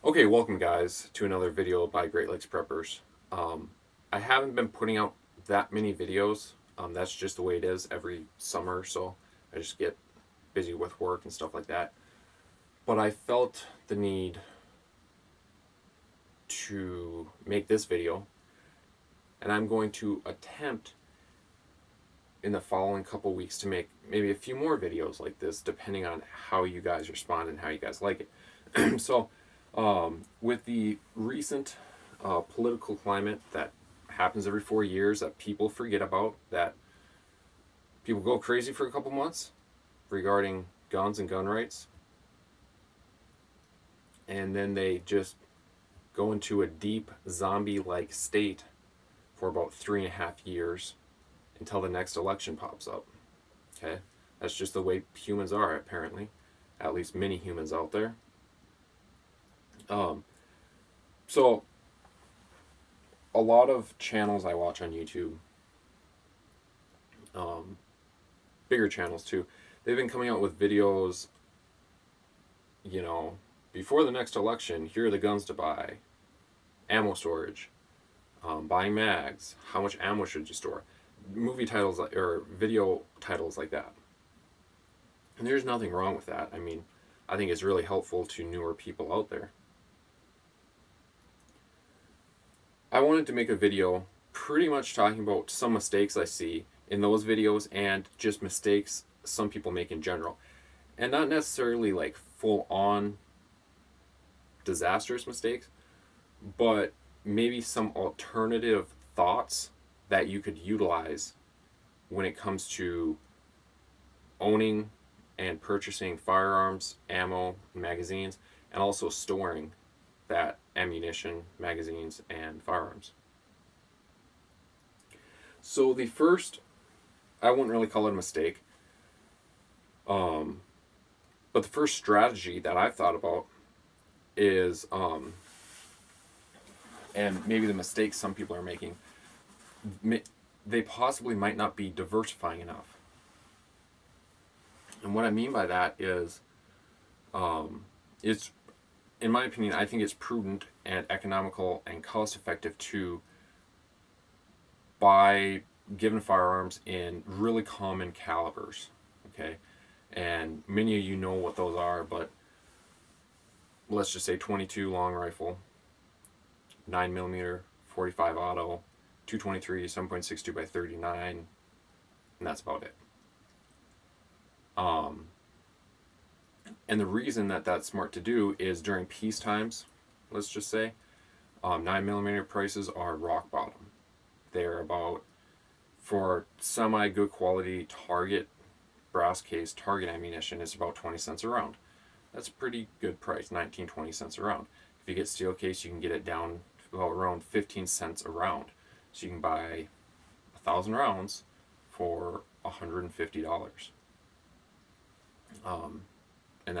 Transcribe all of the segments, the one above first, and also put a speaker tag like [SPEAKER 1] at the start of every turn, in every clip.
[SPEAKER 1] Okay, welcome guys to another video by Great Lakes Preppers. I haven't been putting out that many videos. That's just the way it is every summer, so I just get busy with work and stuff like that. But I felt the need to make this video, and I'm going to attempt in the following couple weeks to make maybe a few more videos like this, depending on how you guys respond and how you guys like it. With the recent political climate that happens every 4 years that people forget about, that people go crazy for a couple months regarding guns and gun rights, and then they just go into a deep zombie like state for about 3.5 years until the next election pops up. Okay? That's just the way humans are, apparently. At least many humans out there. Um, so, a lot of channels I watch on YouTube, um, bigger channels too, they've been coming out with videos, you know, before the next election, here are the guns to buy, ammo storage, buying mags, how much ammo should you store, movie titles or video titles like that. And there's nothing wrong with that. I mean, I think it's really helpful to newer people out there. I wanted to make a video pretty much talking about some mistakes I see in those videos and just mistakes some people make in general. And not necessarily like full on disastrous mistakes, but maybe some alternative thoughts that you could utilize when it comes to owning and purchasing firearms, ammo, magazines, and also storing that ammunition, magazines, and firearms. So the first, I wouldn't really call it a mistake, but the first strategy that I've thought about is, and maybe the mistakes some people are making, they possibly might not be diversifying enough. And what I mean by that is, it's, in my opinion, I think it's prudent and economical and cost effective to buy given firearms in really common calibers. Okay, and many of you know what those are, but let's just say 22 long rifle, 9mm, 45 auto, 223, 7.62 by 39, and that's about it. And the reason that that's smart to do is during peace times, let's just say, 9mm prices are rock bottom. They're about, for semi good quality target, brass case target ammunition, is about 20 cents a round. That's a pretty good price, 19-20 cents a round. If you get steel case, you can get it down to about around 15 cents a round. So you can buy 1,000 rounds for $150. And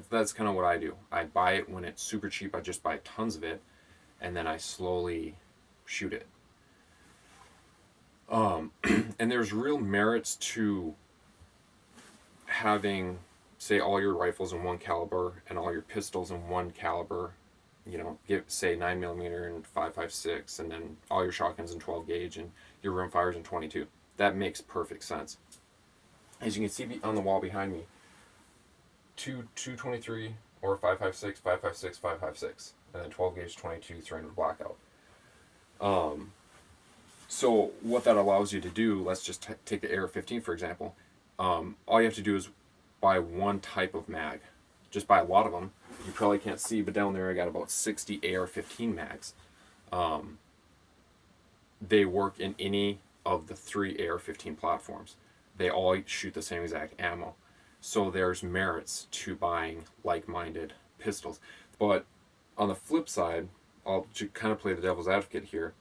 [SPEAKER 1] that's kind of what I do. I buy it when it's super cheap. I just buy tons of it, and then I slowly shoot it. And there's real merits to having, say, all your rifles in one caliber and all your pistols in one caliber. You know, give, say, 9mm and 5.56, and then all your shotguns in 12 gauge and your rimfires in 22. That makes perfect sense. As you can see on the wall behind me, 223 or 5.56, 5.56, 5.56, and then 12 gauge 22 300 blackout. So what that allows you to do, let's just take the AR-15 for example. All you have to do is buy one type of mag. Just buy a lot of them. You probably can't see, but down there I got about 60 AR-15 mags. They work in any of the 3 AR-15 platforms. They all shoot the same exact ammo. So there's merits to buying like-minded pistols. But on the flip side, I'll kind of play the devil's advocate here.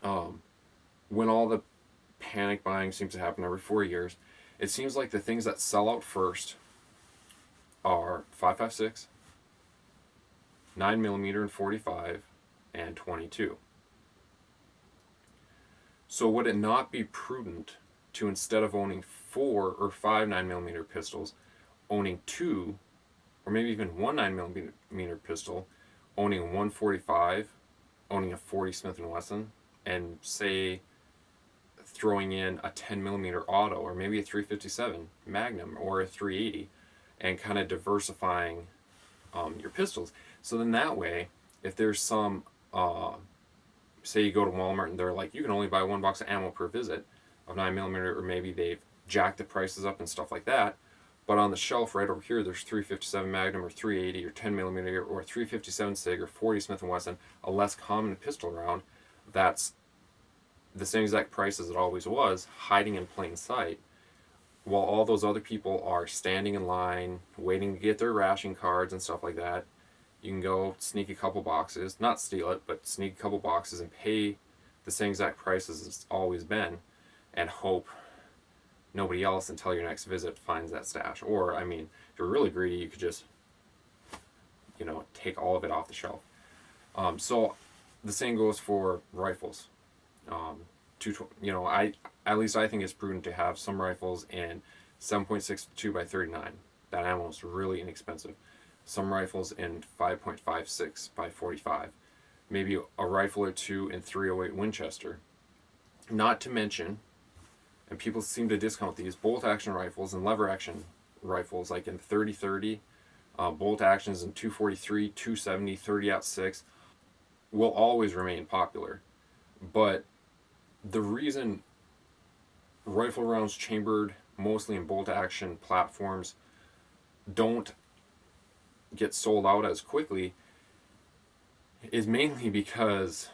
[SPEAKER 1] When all the panic buying seems to happen every 4 years, it seems like the things that sell out first are 5.56, 9mm and 45, and 22. So would it not be prudent to, instead of owning 4 or 5 9mm pistols, owning 2 or maybe even one 9mm pistol, owning a 145, owning a 40 Smith & Wesson, and say throwing in a 10mm auto, or maybe a 357 Magnum, or a 380, and kind of diversifying your pistols. So then that way, if there's some, say you go to Walmart and they're like, you can only buy one box of ammo per visit of 9mm, or maybe they've jacked the prices up and stuff like that. But on the shelf right over here, there's 357 Magnum, or 380, or 10mm, or 357 SIG, or 40 Smith & Wesson, a less common pistol round that's the same exact price as it always was, hiding in plain sight, while all those other people are standing in line, waiting to get their ration cards and stuff like that. You can go sneak a couple boxes, not steal it, but sneak a couple boxes and pay the same exact price as it's always been, and hope nobody else until your next visit finds that stash. Or, I mean, if you're really greedy, you could just, take all of it off the shelf. So the same goes for rifles. At least I think it's prudent to have some rifles in 7.62 by 39. That ammo is really inexpensive. Some rifles in 5.56 by 45. Maybe a rifle or two in 308 Winchester. Not to mention, and people seem to discount these, bolt action rifles and lever action rifles, like in 30-30, bolt actions in 243, 270, 30-06, will always remain popular. But the reason rifle rounds chambered mostly in bolt action platforms don't get sold out as quickly is mainly because,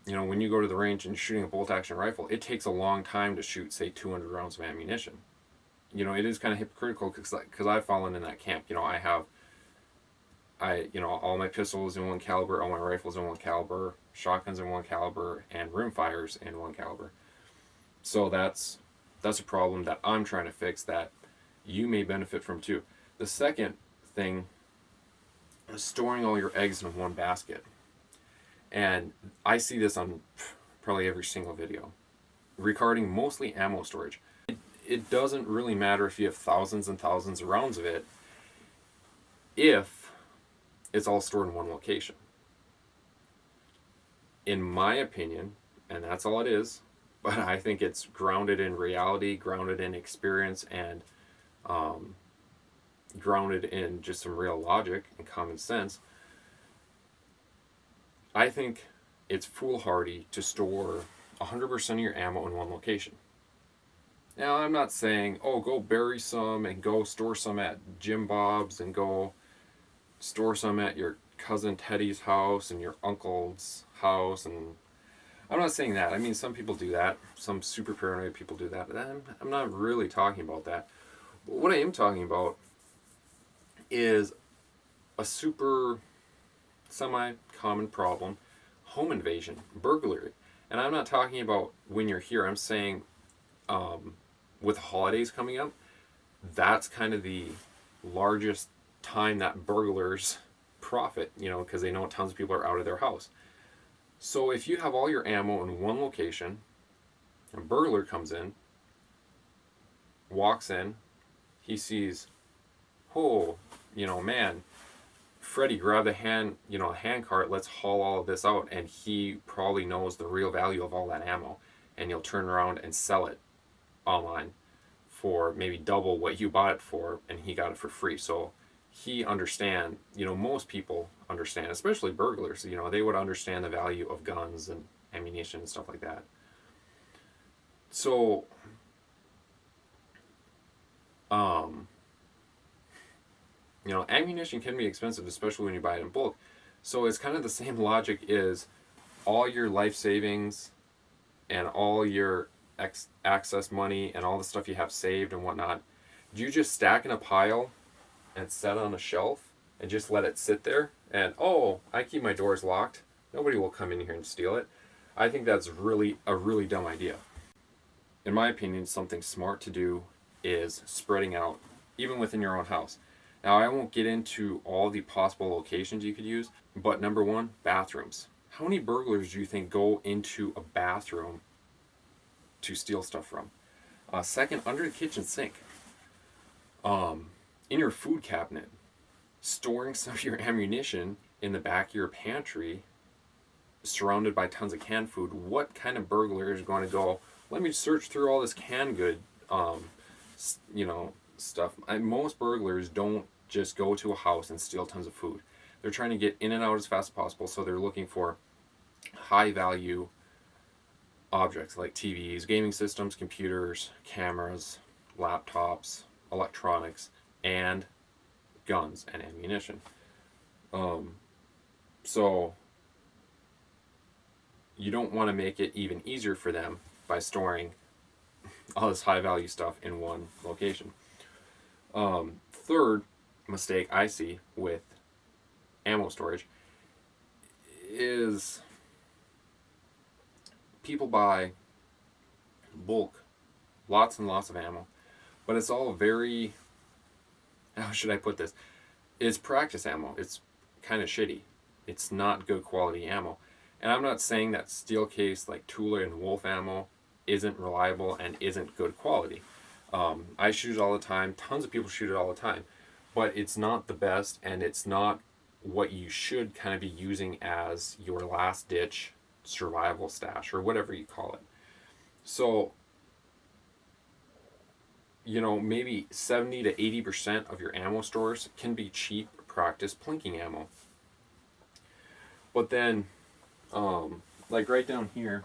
[SPEAKER 1] when you go to the range and you're shooting a bolt action rifle, it takes a long time to shoot, say, 200 rounds of ammunition. It is kind of hypocritical because I've fallen in that camp. All my pistols in one caliber, all my rifles in one caliber, shotguns in one caliber, and rimfires in one caliber. So that's a problem that I'm trying to fix that you may benefit from too. The second thing is storing all your eggs in one basket. And I see this on probably every single video regarding mostly ammo storage. It doesn't really matter if you have thousands and thousands of rounds of it if it's all stored in one location. In my opinion, and that's all it is, but I think it's grounded in reality, grounded in experience, and grounded in just some real logic and common sense. I think it's foolhardy to store 100% of your ammo in one location. Now, I'm not saying, go bury some and go store some at Jim Bob's and go store some at your cousin Teddy's house and your uncle's house. And I'm not saying that. I mean, some people do that. Some super paranoid people do that. I'm not really talking about that. But what I am talking about is a super semi-common problem: home invasion, burglary. And I'm not talking about when you're here. I'm saying with holidays coming up, that's kind of the largest time that burglars profit, because they know tons of people are out of their house. So if you have all your ammo in one location, a burglar comes in, walks in, he sees, man, Freddie grabbed a hand cart, let's haul all of this out, and he probably knows the real value of all that ammo, and he'll turn around and sell it online for maybe double what you bought it for, and he got it for free. So he understand, most people understand, especially burglars, they would understand the value of guns and ammunition and stuff like that. So ammunition can be expensive, especially when you buy it in bulk. So it's kind of the same logic is all your life savings and all your access money and all the stuff you have saved and whatnot, do you just stack in a pile and set on a shelf and just let it sit there and, I keep my doors locked, nobody will come in here and steal it? I think that's a really dumb idea. In my opinion, something smart to do is spreading out, even within your own house. Now, I won't get into all the possible locations you could use, but number one, bathrooms. How many burglars do you think go into a bathroom to steal stuff from? Second, under the kitchen sink. In your food cabinet. storing some of your ammunition in the back of your pantry, surrounded by tons of canned food, what kind of burglar is going to go, let me search through all this canned good, stuff? Most burglars don't just go to a house and steal tons of food. They're trying to get in and out as fast as possible, so they're looking for high value objects like TVs, gaming systems, computers, cameras, laptops, electronics, and guns and ammunition. So you don't want to make it even easier for them by storing all this high value stuff in one location. Third mistake I see with ammo storage is people buy bulk, lots and lots of ammo, but it's all very, how should I put this? It's practice ammo. It's kind of shitty. It's not good quality ammo. And I'm not saying that steel case like Tula and Wolf ammo isn't reliable and isn't good quality. I shoot it all the time. Tons of people shoot it all the time. But it's not the best, and it's not what you should kind of be using as your last ditch survival stash or whatever you call it. So, maybe 70 to 80% of your ammo stores can be cheap practice plinking ammo. But then, like right down here,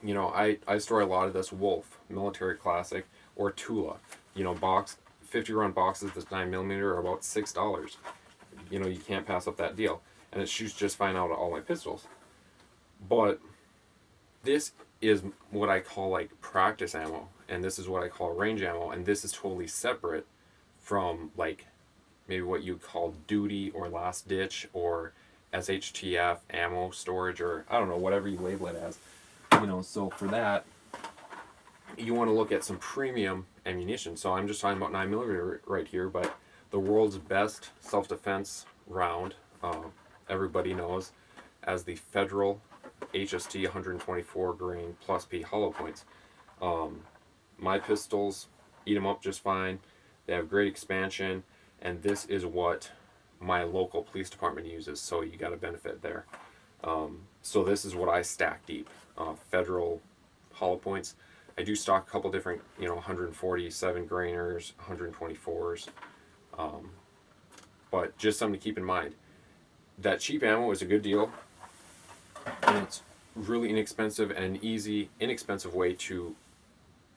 [SPEAKER 1] I store a lot of this Wolf military classic or Tula. 50 round boxes, this 9mm are about $6. You can't pass up that deal. And it shoots just fine out of all my pistols. But this is what I call like practice ammo, and this is what I call range ammo, and this is totally separate from like maybe what you call duty or last ditch or SHTF ammo storage, or I don't know, whatever you label it as. So for that, you want to look at some premium ammunition. So I'm just talking about 9mm right here, but the world's best self-defense round, everybody knows as the Federal HST 124 grain plus P hollow points. My pistols eat them up just fine. They have great expansion, and this is what my local police department uses, so you got a benefit there. So this is what I stack deep. Federal hollow points. I do stock a couple different, 147 grainers, 124s, but just something to keep in mind. That cheap ammo is a good deal, and it's really inexpensive and an easy, inexpensive way to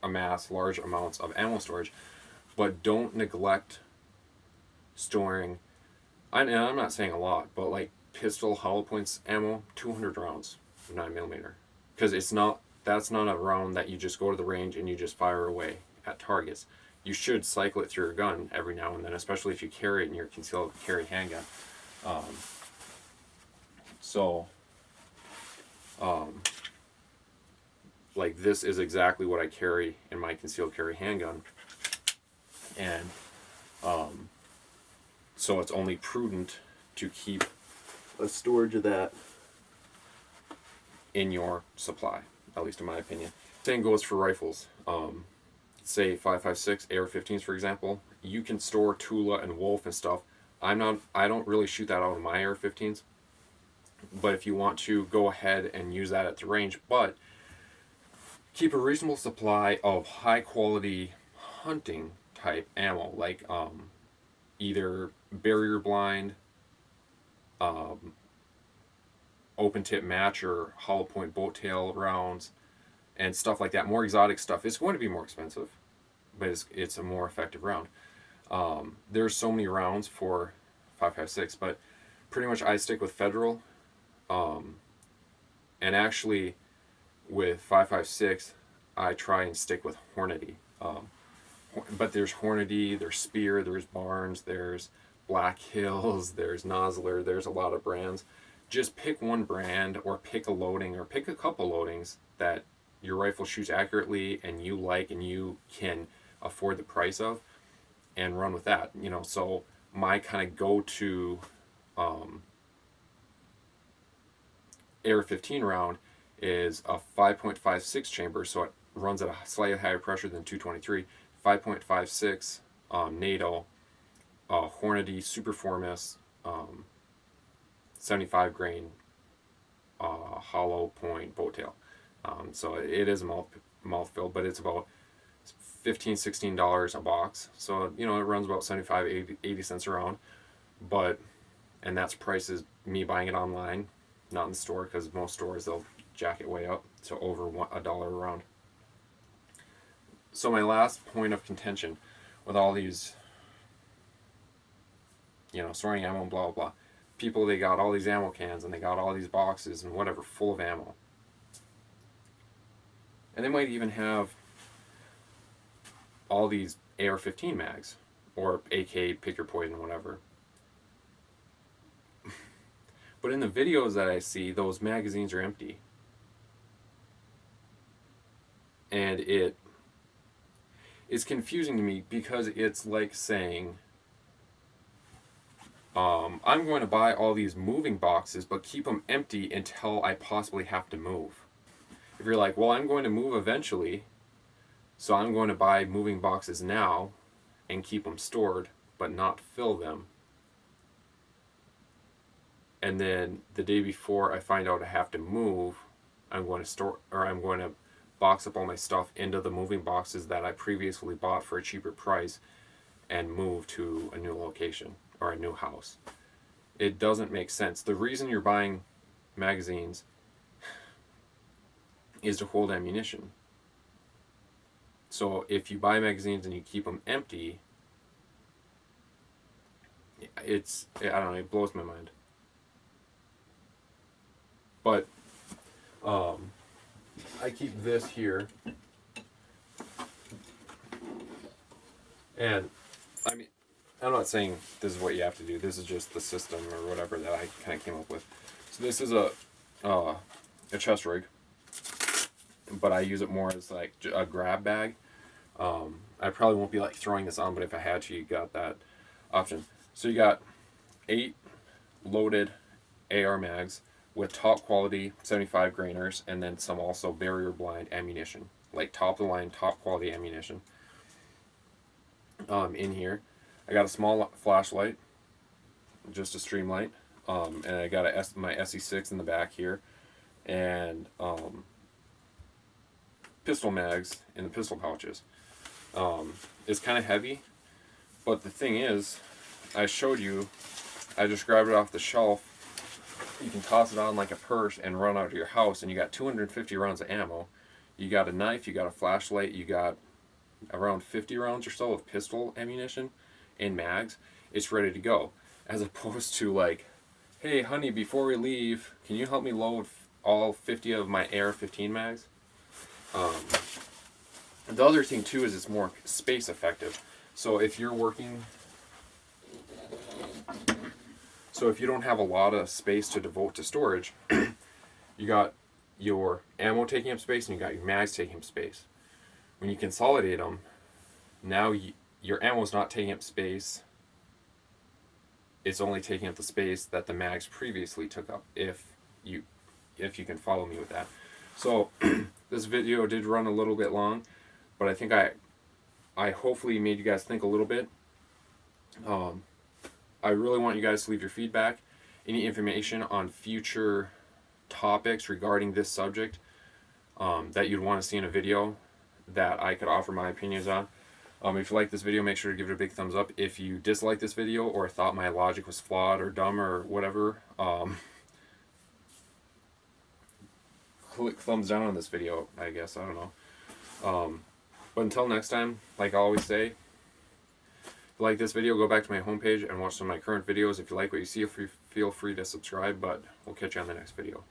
[SPEAKER 1] amass large amounts of ammo storage. But don't neglect storing, and I'm not saying a lot, but like pistol hollow points ammo, 200 rounds of 9mm, because that's not a round that you just go to the range and you just fire away at targets. You should cycle it through your gun every now and then, especially if you carry it in your concealed carry handgun. Like this is exactly what I carry in my concealed carry handgun, and so it's only prudent to keep a storage of that in your supply, at least in my opinion. Same goes for rifles. Say 5.56 AR-15s, for example. You can store Tula and Wolf and stuff. I don't really shoot that out of my AR-15s, but if you want to, go ahead and use that at the range. But keep a reasonable supply of high quality hunting type ammo, like either barrier blind, open tip match or hollow point boat tail rounds, and stuff like that. More exotic stuff. It's going to be more expensive, but it's a more effective round. There's so many rounds for 5.56, but pretty much I stick with Federal, and actually with 5.56 I try and stick with Hornady. But there's Hornady, there's Spear, there's Barnes, there's Black Hills, there's Nosler, there's a lot of brands. Just pick one brand, or pick a loading, or pick a couple loadings that your rifle shoots accurately and you like and you can afford the price of, and run with that. So my kind of go-to AR-15 round is a 5.56 chamber, so it runs at a slightly higher pressure than 223. 5.56 NATO, Hornady Superformis 75 grain hollow point boat tail. So it is mouth filled, but it's about $15-16 a box. So it runs about 75 80 cents around. But and that's prices me buying it online, not in the store, because most stores they'll jack it way up to over $1 a round. So my last point of contention with all these, storing ammo and blah blah blah, people, they got all these ammo cans and they got all these boxes and whatever full of ammo, and they might even have all these AR-15 mags or AK, pick your poison, whatever. But in the videos that I see, those magazines are empty. And it is confusing to me, because it's like saying, I'm going to buy all these moving boxes, but keep them empty until I possibly have to move. If you're like, well, I'm going to move eventually, so I'm going to buy moving boxes now and keep them stored, but not fill them. And then the day before I find out I have to move, I'm going to box up all my stuff into the moving boxes that I previously bought for a cheaper price and move to a new location or a new house. It doesn't make sense. The reason you're buying magazines is to hold ammunition. So if you buy magazines and you keep them empty, I don't know, it blows my mind. But I keep this here, and I mean, I'm not saying this is what you have to do. This is just the system or whatever that I kind of came up with. So this is a chest rig, but I use it more as like a grab bag. I probably won't be like throwing this on, but if I had to, you got that option. So you got 8 loaded AR mags with top quality 75 grainers, and then some also barrier blind ammunition, like top of the line, top quality ammunition. In here, I got a small flashlight, just a stream light, and I got my SE6 in the back here, and pistol mags in the pistol pouches. It's kind of heavy, but the thing is, I showed you, I just grabbed it off the shelf. You can toss it on like a purse and run out of your house, and you got 250 rounds of ammo. You got a knife, you got a flashlight, you got around 50 rounds or so of pistol ammunition in mags. It's ready to go. As opposed to like, hey honey, before we leave, can you help me load all 50 of my AR-15 mags? The other thing too is it's more space effective. So if you're working, so if you don't have a lot of space to devote to storage, you got your ammo taking up space and you got your mags taking up space. When you consolidate them, now your ammo is not taking up space. It's only taking up the space that the mags previously took up, if you can follow me with that. So this video did run a little bit long, but I think I hopefully made you guys think a little bit. I really want you guys to leave your feedback, any information on future topics regarding this subject that you'd want to see in a video that I could offer my opinions on. If you like this video, make sure to give it a big thumbs up. If you dislike this video or thought my logic was flawed or dumb or whatever, click thumbs down on this video, I guess. I don't know. But until next time, like I always say, if you like this video, go back to my homepage and watch some of my current videos. If you like what you see, feel free to subscribe, but we'll catch you on the next video.